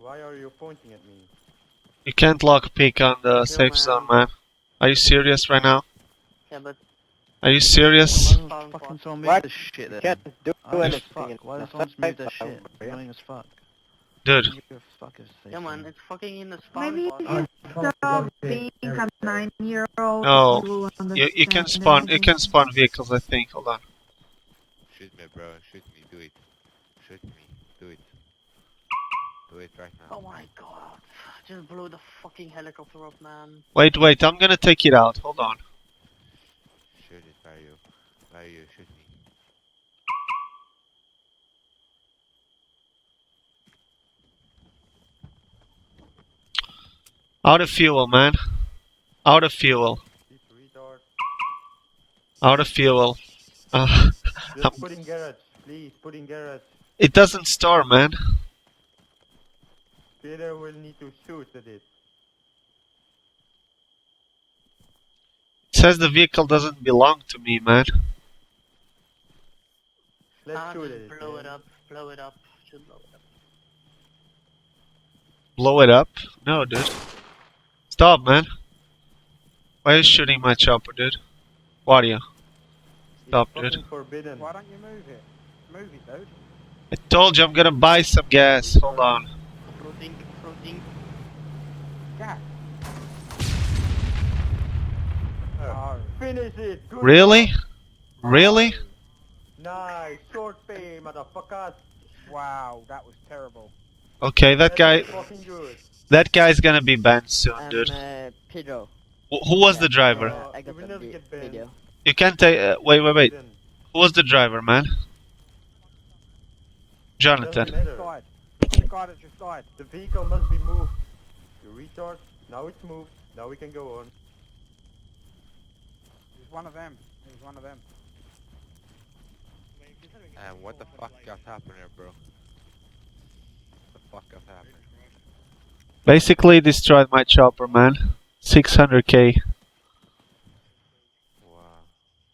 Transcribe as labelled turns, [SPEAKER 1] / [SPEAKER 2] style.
[SPEAKER 1] Why are you pointing at me?
[SPEAKER 2] You can't lockpick on the safe zone, man. Are you serious right now?
[SPEAKER 3] Yeah, but
[SPEAKER 2] Are you serious?
[SPEAKER 4] Fucking someone move
[SPEAKER 1] What?
[SPEAKER 4] this shit then.
[SPEAKER 1] Can't do anything.
[SPEAKER 4] Fuck. Why does someone move this shit? Annoying as fuck.
[SPEAKER 2] Dude,
[SPEAKER 4] Give a fuck is safe
[SPEAKER 3] yeah, man,
[SPEAKER 4] zone.
[SPEAKER 3] it's fucking in the spawn
[SPEAKER 5] Maybe
[SPEAKER 3] pod.
[SPEAKER 5] stop being a 9-year-old.
[SPEAKER 2] no. You can spawn vehicles, I think. Hold on.
[SPEAKER 6] Shoot me, bro. Shoot me. Do it. Shoot me. Do it. Do it right now.
[SPEAKER 3] Oh my god. Just blew the fucking helicopter up, man.
[SPEAKER 2] Wait, I'm gonna take it out. Hold on.
[SPEAKER 6] Shoot it. Where are you? Where are you? Shoot me.
[SPEAKER 2] Out of fuel, man. Out of fuel.
[SPEAKER 1] Retard.
[SPEAKER 2] Out of fuel.
[SPEAKER 1] Just put in garage. Please, put in garage.
[SPEAKER 2] It doesn't store, man.
[SPEAKER 1] Peter will need to shoot at it.
[SPEAKER 2] It says the vehicle doesn't belong to me, man.
[SPEAKER 1] Let's shoot at it.
[SPEAKER 3] Blow it up. Blow it up. Should blow it up.
[SPEAKER 2] Blow it up? No, dude. Stop, man. Why are you shooting my chopper, dude? What are you? Stop,
[SPEAKER 1] It's
[SPEAKER 2] dude.
[SPEAKER 1] fucking forbidden.
[SPEAKER 7] Why don't you move it? Move it, dude.
[SPEAKER 2] I told you I'm gonna buy some gas. Hold on.
[SPEAKER 3] Floating.
[SPEAKER 7] Jack.
[SPEAKER 1] Oh. Finish it. Good
[SPEAKER 2] Really?
[SPEAKER 1] job.
[SPEAKER 2] Really?
[SPEAKER 1] Nice. Short pay, motherfuckers.
[SPEAKER 7] Wow, that was terrible.
[SPEAKER 2] Okay, that guy.
[SPEAKER 1] Fucking good.
[SPEAKER 2] That guy's gonna be banned soon, dude.
[SPEAKER 8] Pedro.
[SPEAKER 2] Who was the driver?
[SPEAKER 8] I got
[SPEAKER 1] You will
[SPEAKER 8] the
[SPEAKER 1] never get banned.
[SPEAKER 8] video.
[SPEAKER 2] You can't take. Wait.
[SPEAKER 1] Then
[SPEAKER 2] Who was the driver, man?
[SPEAKER 1] doesn't
[SPEAKER 2] Jonathan.
[SPEAKER 1] matter.
[SPEAKER 7] Died. The guy that just died.
[SPEAKER 1] The vehicle must be moved. You retard. Now it's moved. Now we can go on.
[SPEAKER 7] He was one of them. He was one of them.
[SPEAKER 6] And what the fuck got happened here, bro? What the fuck got happened?
[SPEAKER 2] Basically destroyed my chopper, man. 600k.